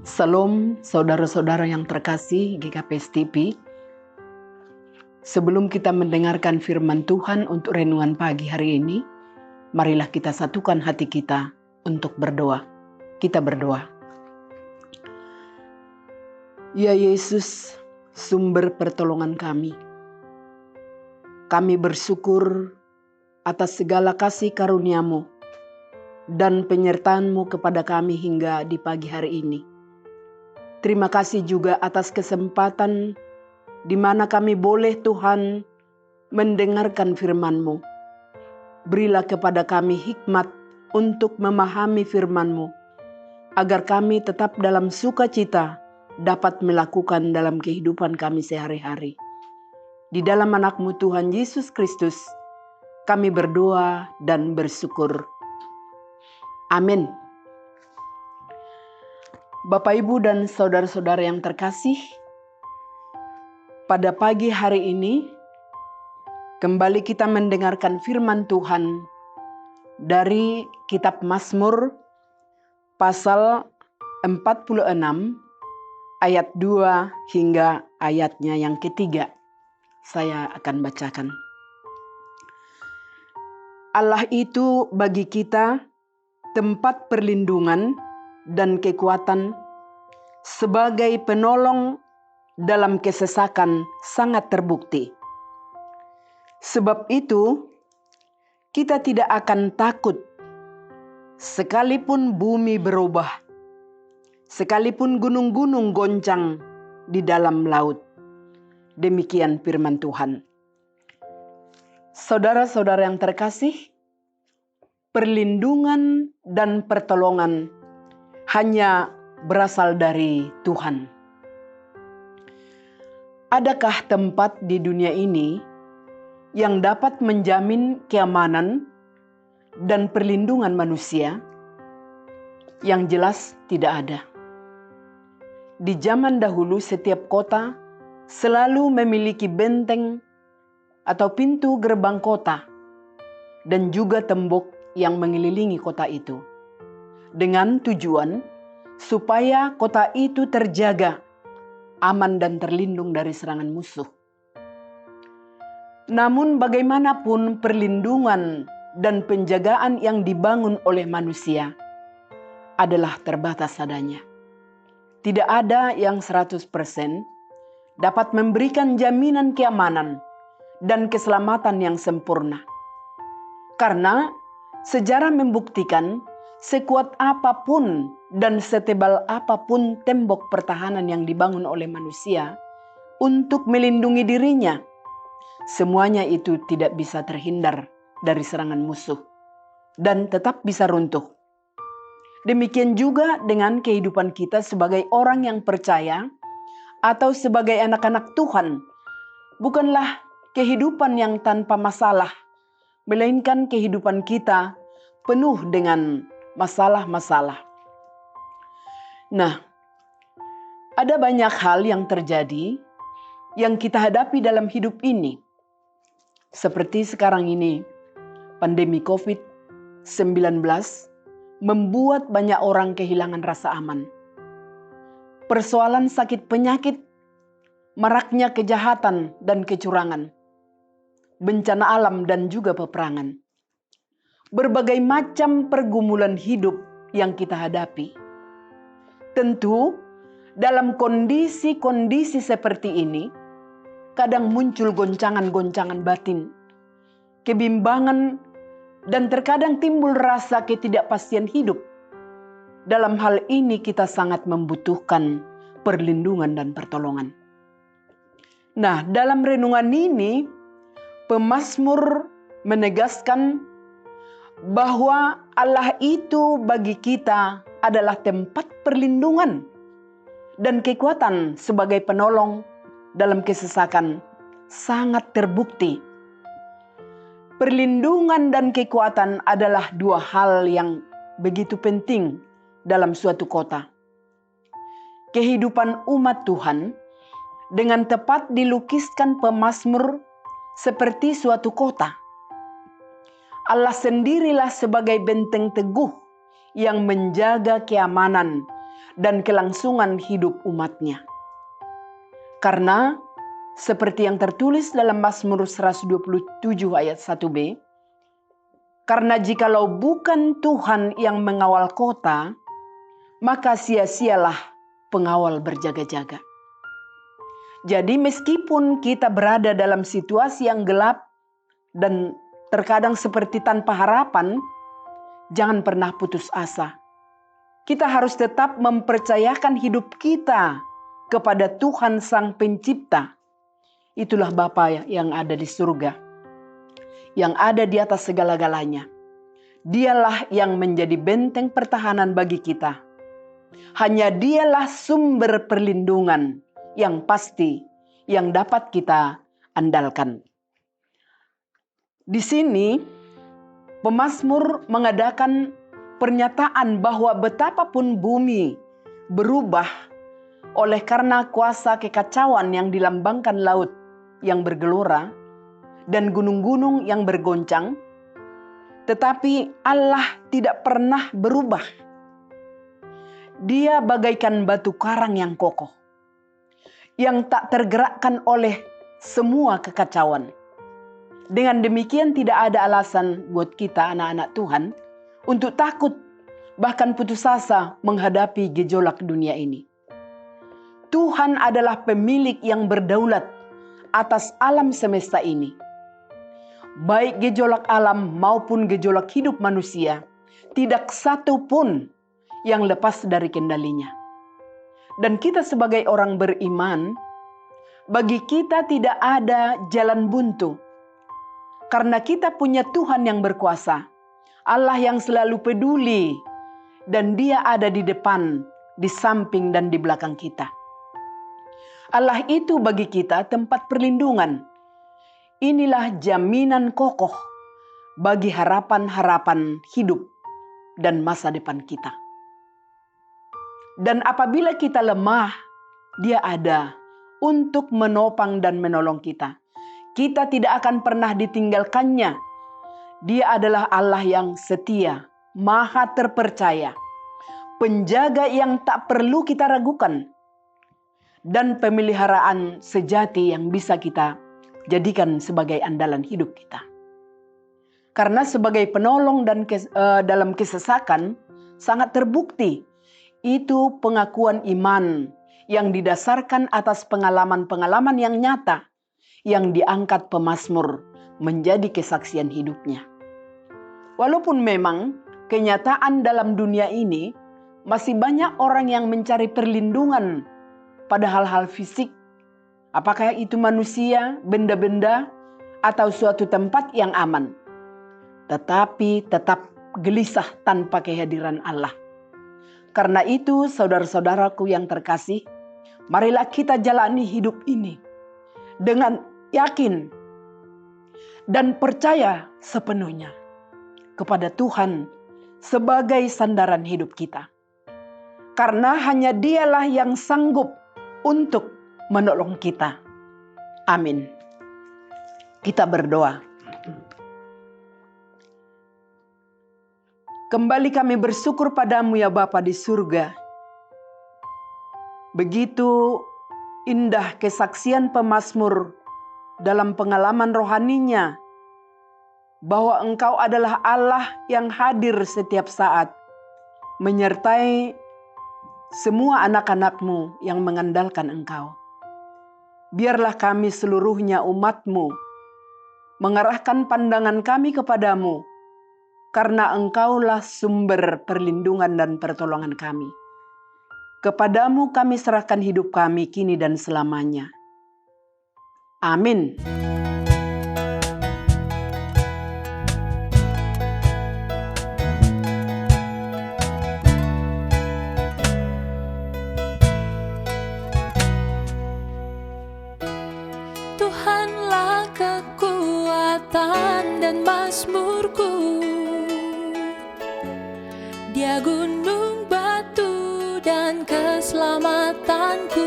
Salam saudara-saudara yang terkasih GKPS TV. Sebelum kita mendengarkan firman Tuhan untuk renungan pagi hari ini, marilah kita satukan hati kita untuk berdoa. Kita berdoa. Ya Yesus, sumber pertolongan kami. Kami bersyukur atas segala kasih karunia-Mu dan penyertaan-Mu kepada kami hingga di pagi hari ini. Terima kasih juga atas kesempatan di mana kami boleh Tuhan mendengarkan firman-Mu. Berilah kepada kami hikmat untuk memahami firman-Mu, agar kami tetap dalam sukacita dapat melakukan dalam kehidupan kami sehari-hari. Di dalam anak-Mu Tuhan Yesus Kristus, kami berdoa dan bersyukur. Amin. Bapak, Ibu, dan saudara-saudara yang terkasih, pada pagi hari ini kembali kita mendengarkan firman Tuhan dari kitab Mazmur pasal 46 ayat 2 hingga ayatnya yang ketiga. Saya akan bacakan. Allah itu bagi kita tempat perlindungan dan kekuatan, sebagai penolong dalam kesesakan sangat terbukti. Sebab itu, kita tidak akan takut sekalipun bumi berubah, sekalipun gunung-gunung goncang di dalam laut. Demikian firman Tuhan. Saudara-saudara yang terkasih, perlindungan dan pertolongan hanya berasal dari Tuhan. Adakah tempat di dunia ini yang dapat menjamin keamanan dan perlindungan manusia? Yang jelas tidak ada. Di zaman dahulu setiap kota selalu memiliki benteng atau pintu gerbang kota dan juga tembok yang mengelilingi kota itu, dengan tujuan supaya kota itu terjaga, aman dan terlindung dari serangan musuh. Namun bagaimanapun perlindungan dan penjagaan yang dibangun oleh manusia adalah terbatas adanya. Tidak ada yang 100% dapat memberikan jaminan keamanan dan keselamatan yang sempurna. Karena sejarah membuktikan sekuat apapun dan setebal apapun tembok pertahanan yang dibangun oleh manusia untuk melindungi dirinya, semuanya itu tidak bisa terhindar dari serangan musuh dan tetap bisa runtuh. Demikian juga dengan kehidupan kita sebagai orang yang percaya atau sebagai anak-anak Tuhan. Bukanlah kehidupan yang tanpa masalah, melainkan kehidupan kita penuh dengan masalah-masalah. Nah, ada banyak hal yang terjadi yang kita hadapi dalam hidup ini. Seperti sekarang ini, pandemi COVID-19 membuat banyak orang kehilangan rasa aman. Persoalan sakit penyakit, maraknya kejahatan dan kecurangan, bencana alam dan juga peperangan. Berbagai macam pergumulan hidup yang kita hadapi. Tentu dalam kondisi-kondisi seperti ini, kadang muncul goncangan-goncangan batin, kebimbangan, dan terkadang timbul rasa ketidakpastian hidup. Dalam hal ini kita sangat membutuhkan perlindungan dan pertolongan. Nah, dalam renungan ini, pemazmur menegaskan bahwa Allah itu bagi kita adalah tempat perlindungan dan kekuatan sebagai penolong dalam kesesakan sangat terbukti. Perlindungan dan kekuatan adalah dua hal yang begitu penting dalam suatu kota. Kehidupan umat Tuhan dengan tepat dilukiskan pemazmur seperti suatu kota. Allah sendirilah sebagai benteng teguh yang menjaga keamanan dan kelangsungan hidup umatnya. Karena seperti yang tertulis dalam Mazmur 127 ayat 1b, karena jikalau bukan Tuhan yang mengawal kota, maka sia-sialah pengawal berjaga-jaga. Jadi meskipun kita berada dalam situasi yang gelap dan terkadang seperti tanpa harapan, jangan pernah putus asa. Kita harus tetap mempercayakan hidup kita kepada Tuhan Sang Pencipta. Itulah Bapa yang ada di surga, yang ada di atas segala-galanya. Dialah yang menjadi benteng pertahanan bagi kita. Hanya Dialah sumber perlindungan yang pasti yang dapat kita andalkan. Di sini pemazmur mengadakan pernyataan bahwa betapapun bumi berubah oleh karena kuasa kekacauan yang dilambangkan laut yang bergelora dan gunung-gunung yang bergoncang, tetapi Allah tidak pernah berubah. Dia bagaikan batu karang yang kokoh, yang tak tergerakkan oleh semua kekacauan. Dengan demikian tidak ada alasan buat kita anak-anak Tuhan untuk takut, bahkan putus asa menghadapi gejolak dunia ini. Tuhan adalah pemilik yang berdaulat atas alam semesta ini. Baik gejolak alam maupun gejolak hidup manusia, tidak satu pun yang lepas dari kendalinya. Dan kita sebagai orang beriman, bagi kita tidak ada jalan buntu. Karena kita punya Tuhan yang berkuasa, Allah yang selalu peduli, dan Dia ada di depan, di samping dan di belakang kita. Allah itu bagi kita tempat perlindungan. Inilah jaminan kokoh bagi harapan-harapan hidup dan masa depan kita. Dan apabila kita lemah, Dia ada untuk menopang dan menolong kita. Kita tidak akan pernah ditinggalkannya. Dia adalah Allah yang setia, maha terpercaya, penjaga yang tak perlu kita ragukan, dan pemeliharaan sejati yang bisa kita jadikan sebagai andalan hidup kita. Karena sebagai penolong dan dalam kesesakan sangat terbukti. Itu pengakuan iman yang didasarkan atas pengalaman-pengalaman yang nyata yang diangkat pemazmur menjadi kesaksian hidupnya. Walaupun memang kenyataan dalam dunia ini masih banyak orang yang mencari perlindungan pada hal-hal fisik, apakah itu manusia, benda-benda, atau suatu tempat yang aman. Tetapi tetap gelisah tanpa kehadiran Allah. Karena itu, saudara-saudaraku yang terkasih, marilah kita jalani hidup ini dengan yakin dan percaya sepenuhnya kepada Tuhan sebagai sandaran hidup kita. Karena hanya Dialah yang sanggup untuk menolong kita. Amin. Kita berdoa. Kembali kami bersyukur padamu ya Bapa di surga. Begitu indah kesaksian pemazmur dalam pengalaman rohaninya, bahwa Engkau adalah Allah yang hadir setiap saat, menyertai semua anak-anak-Mu yang mengandalkan Engkau. Biarlah kami seluruhnya umat-Mu mengarahkan pandangan kami kepadamu, karena Engkaulah sumber perlindungan dan pertolongan kami. Kepadamu kami serahkan hidup kami kini dan selamanya. Amin. Tuhanlah kekuatan dan mazmurku, Dia gunung batu dan keselamatanku.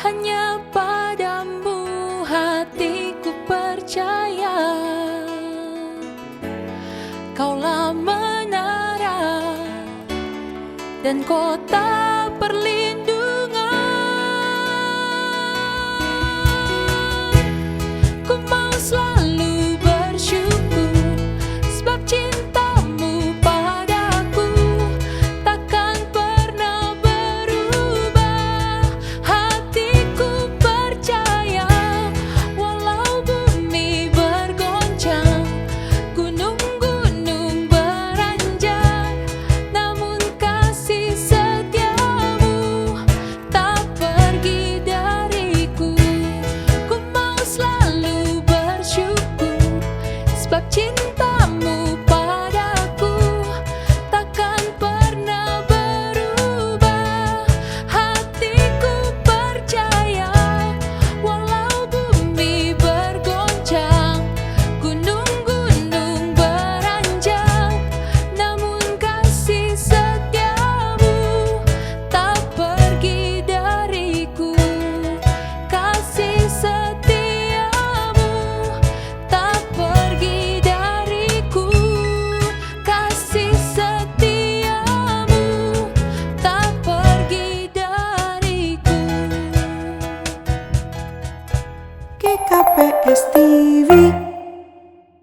Hanya padamu hatiku percaya, Kaulah menara dan kota perlindungan. Ku mau selalu bersyukur sebab cintamu padaku takkan pernah berubah. Hatiku percaya walau bumi bergoncang, gunung-gunung beranjak, namun kasih setiamu tak pergi dariku. Ku mau selalu bersyukur sebab cintamu padaku takkan pernah berubah. Hatiku percaya walau bumi bergoncang, gunung-gunung beranjak, namun kasih setiamu tak pergi dariku. Kasih setiamu tak pergi dariku. Kasih setiamu tak pergi dariku. GKPS TV